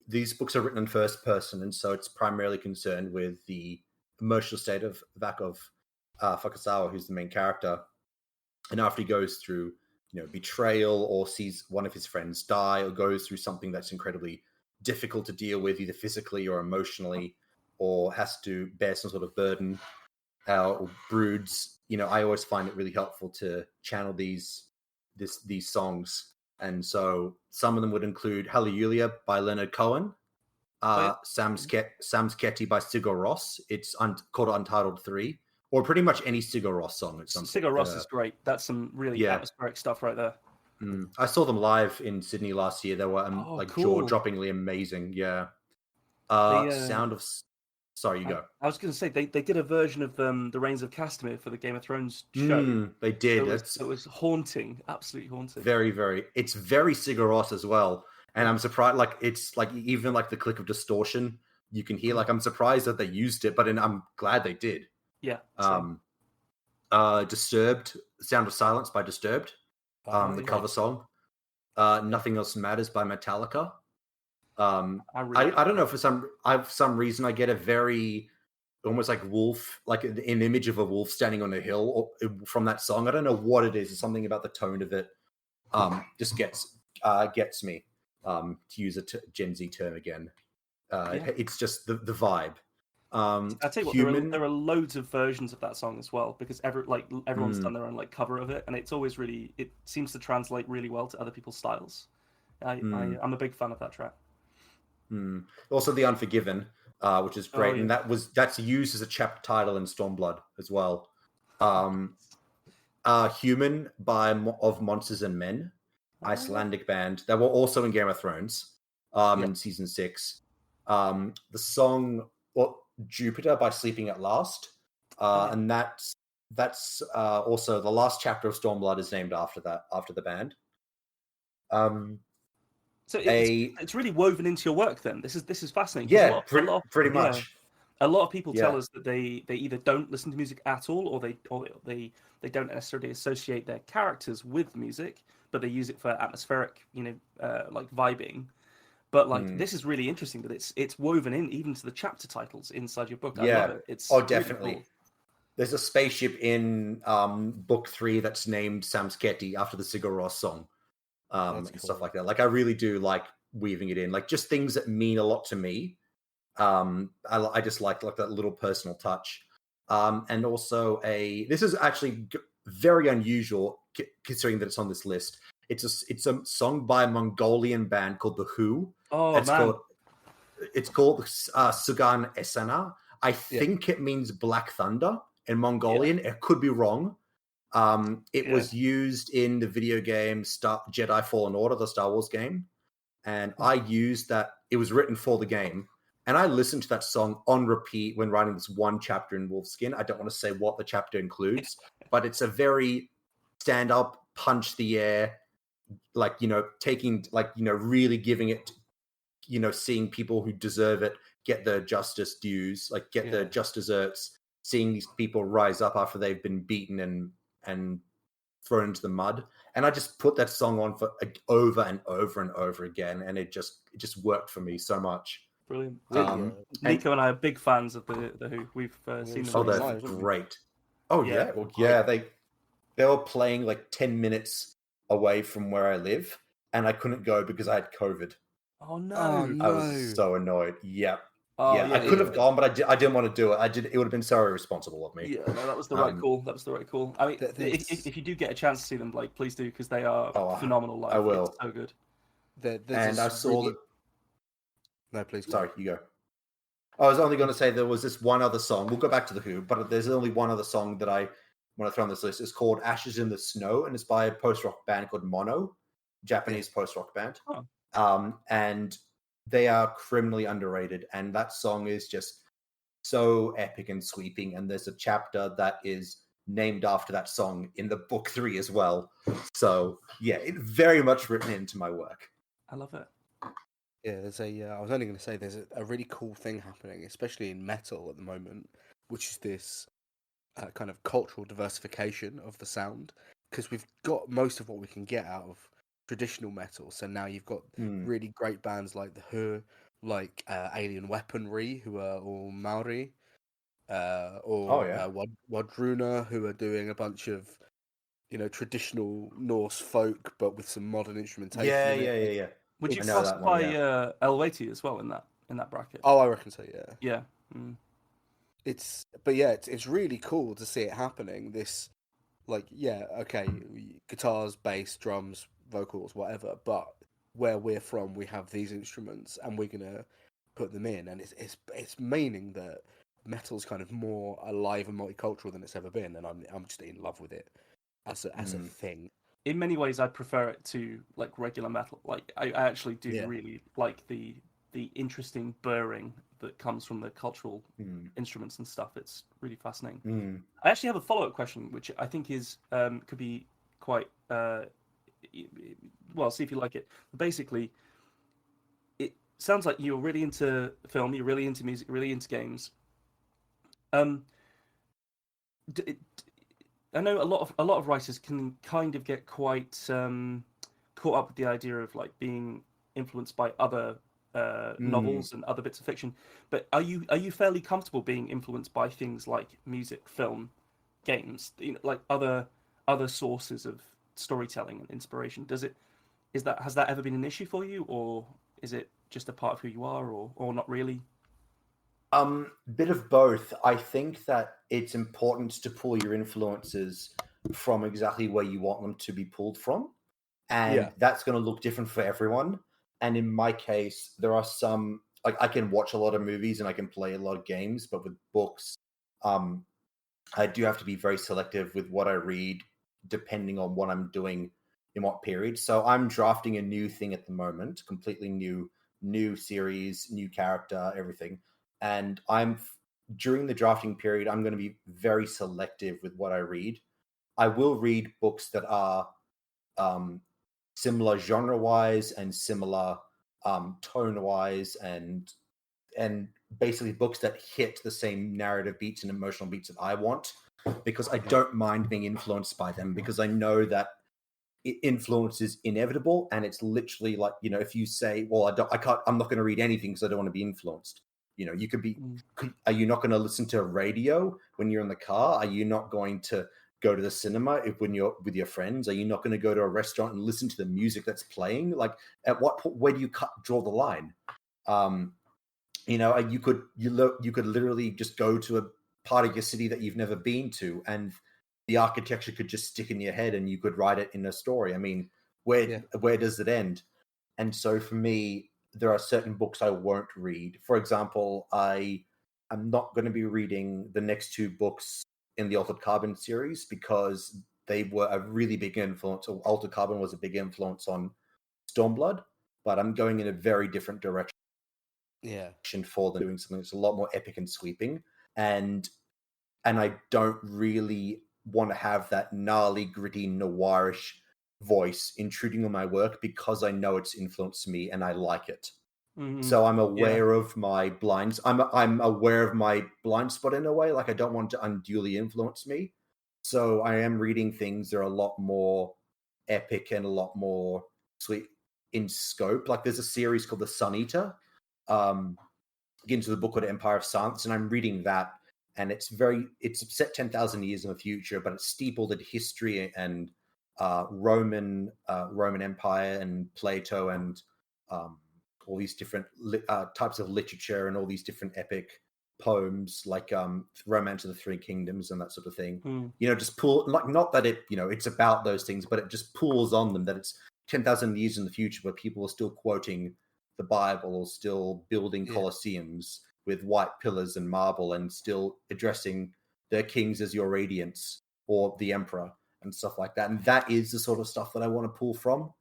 these books are written in first person, and so it's primarily concerned with the emotional state of Fukasawa, who's the main character. And after he goes through, betrayal, or sees one of his friends die, or goes through something that's incredibly difficult to deal with, either physically or emotionally, or has to bear some sort of burden, or broods, I always find it really helpful to channel these songs. And so some of them would include Hallelujah by Leonard Cohen, Samsketi by Sigur Rós. It's called Untitled 3, or pretty much any Sigur Rós song. Sigur Rós is great. That's some really atmospheric stuff right there. I saw them live in Sydney last year. They were cool. jaw-droppingly amazing. Yeah. Sound of... Sorry, you go. I was going to say, they did a version of The Reigns of Castamere for the Game of Thrones show. They did. It was haunting, absolutely haunting. Very, very. It's very Sigur Rós as well. And I'm surprised, it's like even like the click of distortion you can hear. Like, I'm surprised that they used it, but I'm glad they did. Yeah. Disturbed, Sound of Silence by Disturbed, the cover song. Nothing Else Matters by Metallica. I don't know, for some reason I get a very almost like wolf, like an image of a wolf standing on a hill from that song. I don't know what it is. It's something about the tone of it. Just gets me. To use a Gen Z term again, it's just the vibe. I tell you what, there are loads of versions of that song as well, because everyone's done their own cover of it, and it's always it seems to translate really well to other people's styles. I'm a big fan of that track. Also, The Unforgiven, which is great, and that's used as a chapter title in Stormblood as well. Human of Monsters and Men, Icelandic band that were also in Game of Thrones, in season 6. The song Jupiter by Sleeping at Last, and that's also the last chapter of Stormblood is named after the band. So it's really woven into your work then. This is fascinating. Yeah, pretty much. A lot of people tell us that they either don't listen to music at all, or they don't necessarily associate their characters with music, but they use it for atmospheric, vibing. But this is really interesting that it's woven in even to the chapter titles inside your book. I love it. It's definitely. Really cool. There's a spaceship in book 3 that's named Samsketi after the Sigur Rós song, and cool. Stuff like that. Like, I really do like weaving it in, like just things that mean a lot to me. I just like that little personal touch. And also this is actually very unusual considering that it's on this list. It's a song by a Mongolian band called The Who. It's called Sugan Esena. I think it means Black Thunder in Mongolian. It could be wrong. It was used in the video game Jedi Fallen Order, the Star Wars game. And I used that. It was written for the game. And I listened to that song on repeat when writing this one chapter in Wolfskin. I don't want to say what the chapter includes, but it's a very stand up, punch the air, like, taking, like, really giving it, seeing people who deserve it get the justice dues, like get the just desserts, seeing these people rise up after they've been beaten and thrown into the mud. And I just put that song on for over and over and over again, and it just worked for me so much. Brilliant. Nico and I are big fans of the Who. We've seen them. Oh, really they're nice, wasn't great. Oh yeah, well, yeah. They were playing like 10 minutes away from where I live, and I couldn't go because I had COVID. Oh no! Oh, no. I was so annoyed. Yeah. Oh, I could have gone, but I didn't want to do it. It would have been so irresponsible of me. Yeah, no, that was the right call. That was the right call. I mean, if you do get a chance to see them, like, please do, because they are phenomenal live. I will. It's so good. And I saw that. No, please. Sorry, you go. I was only going to say there was this one other song. We'll go back to the Who, but there's only one other song that I want to throw on this list. It's called "Ashes in the Snow," and it's by a post-rock band called Mono, Japanese post-rock band. Oh. And they are criminally underrated, and that song is just so epic and sweeping. And there's a chapter that is named after that song in the book 3 as well. So yeah, it very much written into my work. I love it. Yeah, there's I was only going to say there's a really cool thing happening, especially in metal at the moment, which is this kind of cultural diversification of the sound, because we've got most of what we can get out of traditional metal. So now you've got really great bands like the Who, like Alien Weaponry, who are all Maori, Wadruna, who are doing a bunch of traditional Norse folk, but with some modern instrumentation. Yeah. Would you classify Elvati as well in that bracket? Oh, I reckon so. Yeah. Yeah. Mm. It's really cool to see it happening. This, guitars, bass, drums, vocals, whatever. But where we're from, we have these instruments, and we're gonna put them in, and it's meaning that metal's kind of more alive and multicultural than it's ever been, and I'm just in love with it as a thing. In many ways, I prefer it to like regular metal. Like I actually do really like the interesting burring that comes from the cultural instruments and stuff. It's really fascinating. I actually have a follow-up question, which I think is could be quite well. See if you like it. Basically, it sounds like you're really into film, you're really into music, really into games. I know a lot of writers can kind of get quite caught up with the idea of like being influenced by other novels and other bits of fiction. But are you fairly comfortable being influenced by things like music, film, games, like other sources of storytelling and inspiration? Has that ever been an issue for you, or is it just a part of who you are, or not really? Bit of both. I think that it's important to pull your influences from exactly where you want them to be pulled from. And that's going to look different for everyone. And in my case, there are some, like, I can watch a lot of movies and I can play a lot of games, but with books, I do have to be very selective with what I read, depending on what I'm doing in what period. So I'm drafting a new thing at the moment, completely new series, new character, everything. And during the drafting period, I'm going to be very selective with what I read. I will read books that are similar genre-wise and similar tone-wise, and basically books that hit the same narrative beats and emotional beats that I want, because I don't mind being influenced by them, because I know that influence is inevitable, and it's literally like, if you say, well, I'm not going to read anything because I don't want to be influenced. You could be, are you not going to listen to radio when you're in the car? Are you not going to go to the cinema when you're with your friends? Are you not going to go to a restaurant and listen to the music that's playing? Like, at what point, where do you draw the line? You could literally just go to a part of your city that you've never been to, and the architecture could just stick in your head and you could write it in a story. I mean, where does it end? And so for me, there are certain books I won't read. For example, I am not going to be reading the next 2 books in the Altered Carbon series, because they were a really big influence. Altered Carbon was a big influence on Stormblood, but I'm going in a very different direction. Yeah. For them doing something that's a lot more epic and sweeping, and I don't really want to have that gnarly, gritty, noirish voice intruding on my work because I know it's influenced me and I like it. So I'm aware of my blinds. I'm aware of my blind spot in a way. Like I don't want to unduly influence me. So I am reading things that are a lot more epic and a lot more sweet in scope. Like there's a series called The Sun Eater. Into the book called Empire of Silence, and I'm reading that, and it's set 10,000 years in the future, but it's steepled in history and Roman Empire and Plato and all these different types of literature and all these different epic poems like Romance of the Three Kingdoms and that sort of thing. Just pull, like, not that it it's about those things, but it just pulls on them that it's 10,000 years in the future where people are still quoting the Bible or still building colosseums with white pillars and marble and still addressing their kings as your radiance or the emperor and stuff like that. And that is the sort of stuff that I want to pull from.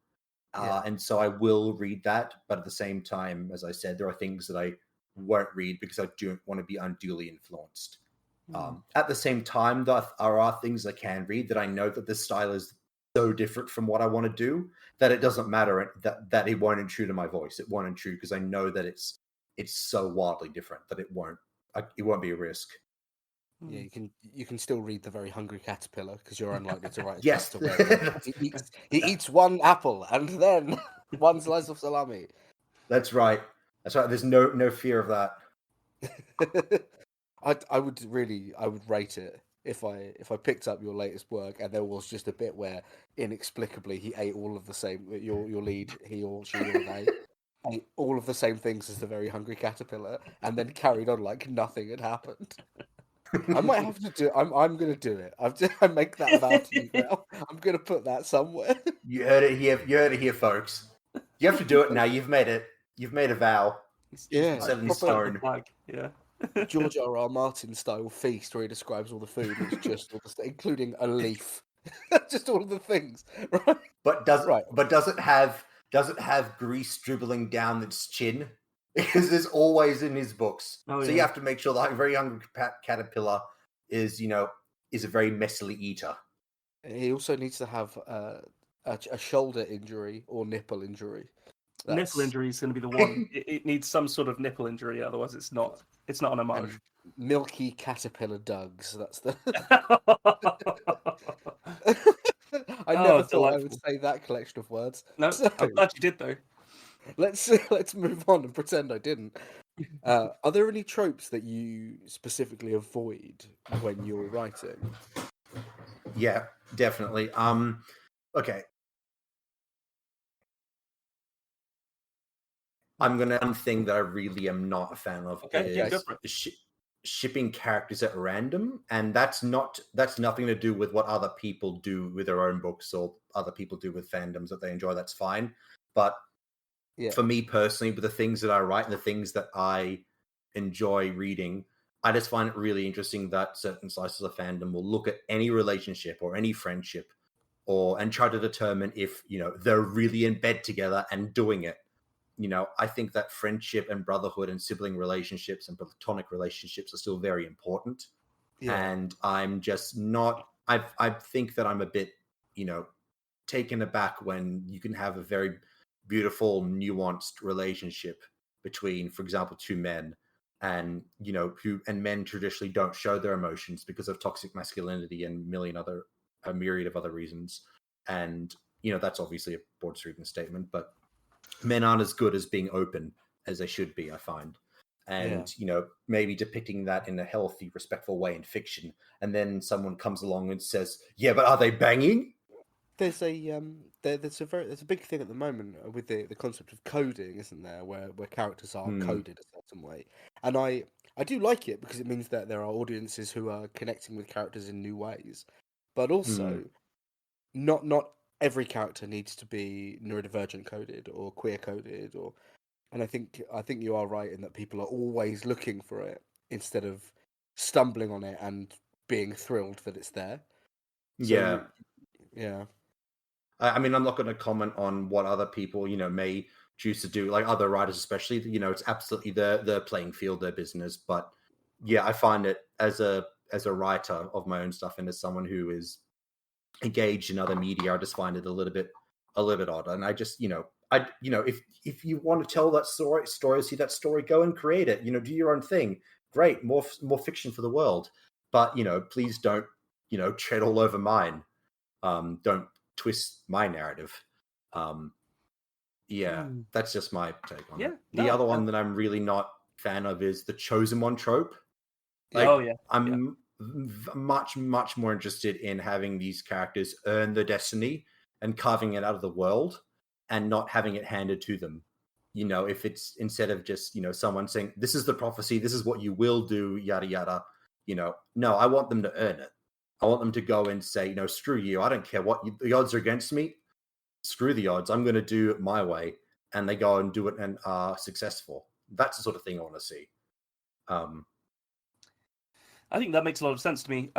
And so I will read that. But at the same time, as I said, there are things that I won't read because I don't want to be unduly influenced. At the same time, there are things I can read that I know that the style is so different from what I want to do that it doesn't matter that it won't intrude on my voice. It won't intrude because I know that it's so wildly different that it won't be a risk. Yeah, you can still read The Very Hungry Caterpillar because you're unlikely to write. Yes, he eats one apple and then one slice of salami. That's right. There's no fear of that. I would rate it if I picked up your latest work and there was just a bit where inexplicably he ate all of the same, your lead, he or she or they ate all of the same things as The Very Hungry Caterpillar and then carried on like nothing had happened. I might have to do. I'm going to do it. I make that vow to you now. I'm going to put that somewhere. You heard it here. You heard it here, folks. You have to do it now. You've made it. You've made a vow. Yeah, set in stone. Yeah. George R.R. Martin style feast where he describes all the food. It's just all including a leaf, just all of the things, right? But does it have grease dribbling down its chin? Because there's always in his books. You have to make sure that Very Hungry Caterpillar is a very messily eater. He also needs to have a shoulder injury or nipple injury. Nipple injury is going to be the one. It needs some sort of nipple injury, otherwise it's not an homage. Milky caterpillar dugs. That's the. I never thought I would say that collection of words. No, I'm glad you did though. Let's move on and pretend I didn't. Are there any tropes that you specifically avoid when you're writing? Yeah, definitely. Okay. One thing that I really am not a fan of is shipping characters at random, and that's nothing to do with what other people do with their own books or other people do with fandoms that they enjoy. That's fine, but for me personally, with the things that I write and the things that I enjoy reading, I just find it really interesting that certain slices of fandom will look at any relationship or any friendship and try to determine if they're really in bed together and doing it. I think that friendship and brotherhood and sibling relationships and platonic relationships are still very important. And I'm just not, I think that I'm a bit, taken aback when you can have a very beautiful, nuanced relationship between, for example, two men and, men traditionally don't show their emotions because of toxic masculinity and a myriad of other reasons. And, that's obviously a broad sweeping statement, but men aren't as good as being open as they should be, I find. And, maybe depicting that in a healthy, respectful way in fiction. And then someone comes along and says, yeah, but are they banging? There's a big thing at the moment with the concept of coding, isn't there, where characters are coded a certain way. And I do like it because it means that there are audiences who are connecting with characters in new ways. But also not every character needs to be neurodivergent coded or queer coded and I think you are right in that people are always looking for it instead of stumbling on it and being thrilled that it's there. I mean, I'm not going to comment on what other people, may choose to do, like other writers especially, it's absolutely their playing field, their business. But yeah, I find it as a writer of my own stuff and as someone who is engaged in other media, I just find it a little bit odd. And I just, if you want to tell that story, see that story, go and create it. Do your own thing. Great, more fiction for the world. But please don't, tread all over mine. Don't twist my narrative. That's just my take on it. The other one that I'm really not fan of is the chosen one trope. I'm much more interested in having these characters earn their destiny and carving it out of the world and not having it handed to them. If it's instead of just, someone saying, this is the prophecy, this is what you will do, yada, yada, no, I want them to earn it. I want them to go and say, screw you. I don't care what the odds are against me. Screw the odds. I'm going to do it my way. And they go and do it and are successful. That's the sort of thing I want to see. I think that makes a lot of sense to me.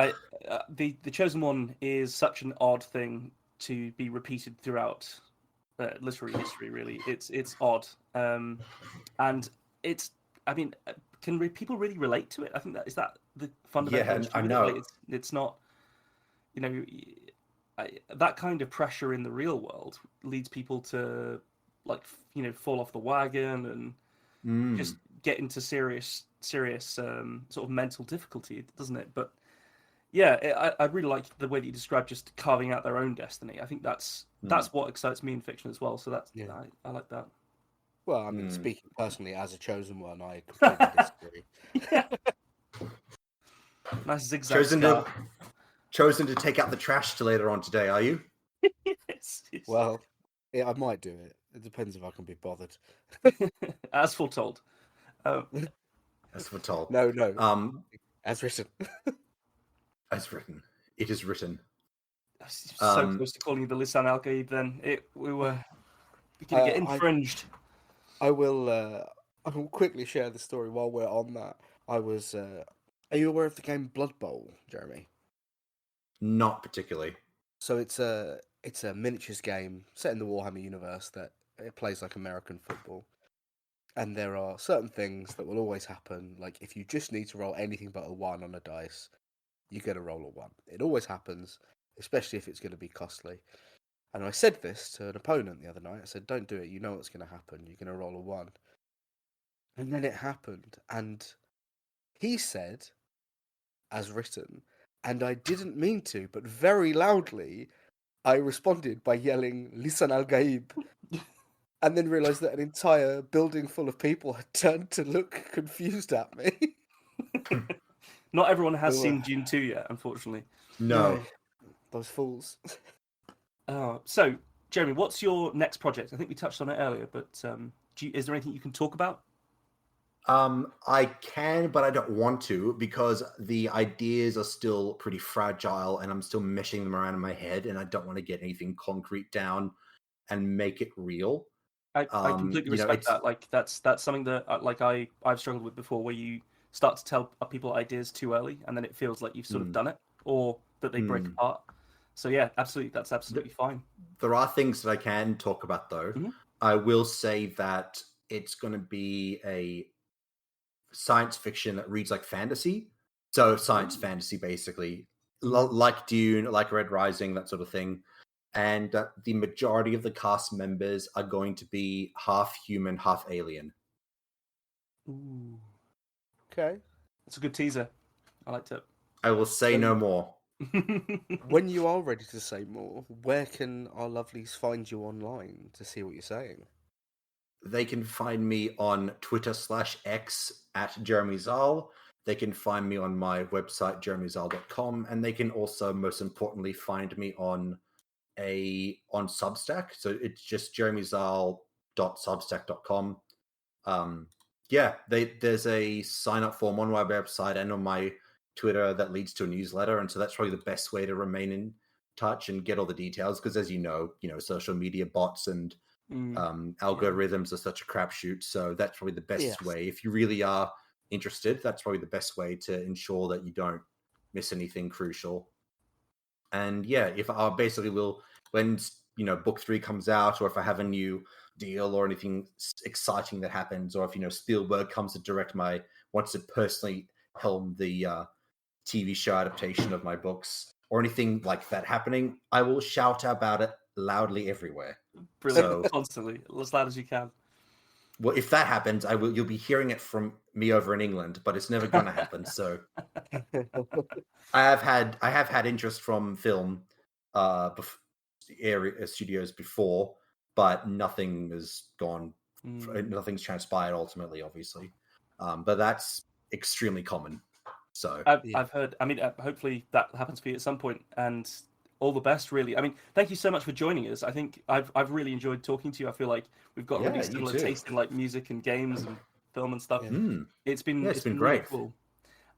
The chosen one is such an odd thing to be repeated throughout literary history. Really, it's odd, and it's. I mean, can people really relate to it? I think is that the fundamental. Yeah, I know. It's not. That kind of pressure in the real world leads people to fall off the wagon and just get into serious sort of mental difficulty, doesn't it? But yeah, I really like the way that you described just carving out their own destiny. I think that's what excites me in fiction as well. So I like that. Well, I mean, speaking personally as a chosen one, I completely disagree. Nice zigzag. Chosen to take out the trash to later on today, are you? Yes. Well, I might do it. It depends if I can be bothered. As foretold. As foretold. No. As written. As written. It is written. So close to calling you the Lisan Al Gaib then. We were going to get infringed. I will quickly share the story while we're on that. Are you aware of the game Blood Bowl, Jeremy? Not particularly. So it's a miniatures game set in the Warhammer universe that it plays like American football. And there are certain things that will always happen. Like if you just need to roll anything but a 1 on a dice, you get to roll a 1. It always happens, especially if it's going to be costly. And I said this to an opponent the other night. I said, don't do it. You know what's going to happen. You're going to roll a 1. And then it happened. And he said, as written, and I didn't mean to, but very loudly, I responded by yelling, Lisan Al Gaib. And then realised that an entire building full of people had turned to look confused at me. Not everyone has seen Dune 2 yet, unfortunately. No. Those fools. So, Jeremy, what's your next project? I think we touched on it earlier, but is there anything you can talk about? I can, but I don't want to because the ideas are still pretty fragile and I'm still meshing them around in my head and I don't want to get anything concrete down and make it real. I completely respect that. Like that's something that I've struggled with before, where you start to tell people ideas too early, and then it feels like you've sort of done it, or that they break apart. So yeah, absolutely, that's absolutely fine. There are things that I can talk about, though. Mm-hmm. I will say that it's going to be a science fiction that reads like fantasy, so science fantasy basically, like Dune, like Red Rising, that sort of thing. And the majority of the cast members are going to be half human, half alien. Ooh. Okay. That's a good teaser. I liked it. I will say no more. When you are ready to say more, where can our lovelies find you online to see what you're saying? They can find me on Twitter/X at Jeremey Szal. They can find me on my website, jeremyszal.com. And they can also, most importantly, find me on Substack, so it's just jeremyszal.substack.com. There's a sign up form on my website and on my Twitter that leads to a newsletter, and so that's probably the best way to remain in touch and get all the details, because as you know, social media bots and algorithms are such a crapshoot, so that's probably the best way. If you really are interested, that's probably the best way to ensure that you don't miss anything crucial. And if I basically will, when book 3 comes out, or if I have a new deal or anything exciting that happens, or if Spielberg comes to wants to personally helm the TV show adaptation of my books or anything like that happening, I will shout about it loudly everywhere. Brilliant. So, Constantly, as loud as you can. well, if that happens, you'll be hearing it from me over in England, but it's never going to happen. So, I have had interest from film area studios before, but nothing has gone. Nothing's transpired ultimately, obviously. But that's extremely common. So I've heard. I mean, hopefully that happens for you at some point, and all the best. Really, I mean, thank you so much for joining us. I think I've really enjoyed talking to you. I feel like we've got a really you similar too. taste in like music and games and film and stuff. It's been been really great. cool,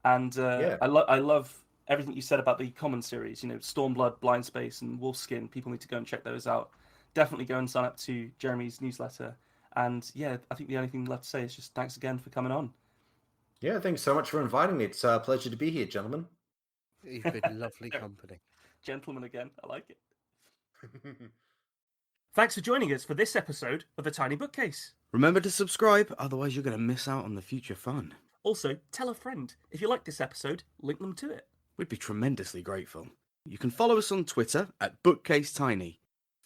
and I love everything you said about the Common series. Stormblood, Blind Space, and Wolfskin. People need to go and check those out. Definitely go and sign up to Jeremy's newsletter. And yeah, I think the only thing left to say is just thanks again for coming on. Yeah, thanks so much for inviting me. It's a pleasure to be here, gentlemen. You've been lovely company. Gentlemen again, I like it. Thanks for joining us for this episode of The Tiny Bookcase. Remember to subscribe, otherwise you're going to miss out on the future fun. Also, tell a friend. If you like this episode, link them to it. We'd be tremendously grateful. You can follow us on Twitter at BookcaseTiny,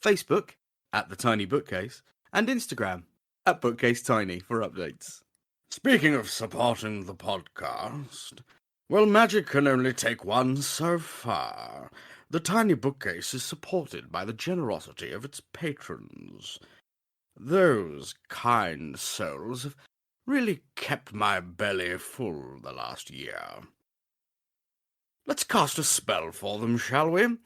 Facebook at The Tiny Bookcase, and Instagram at BookcaseTiny for updates. Speaking of supporting the podcast, well, magic can only take one so far. The Tiny Bookcase is supported by the generosity of its patrons. Those kind souls have really kept my belly full the last year. Let's cast a spell for them, shall we?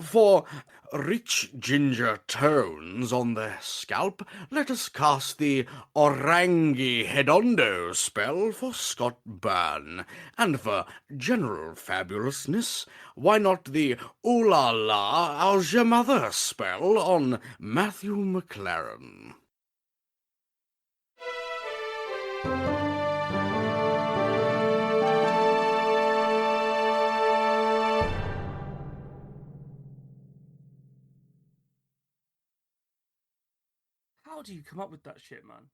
For rich ginger tones on their scalp, let us cast the Orangi Hedondo spell for Scott Byrne. And for general fabulousness, why not the Ooh La La How's Your Mother spell on Matthew McLaren? How do you come up with that shit, man?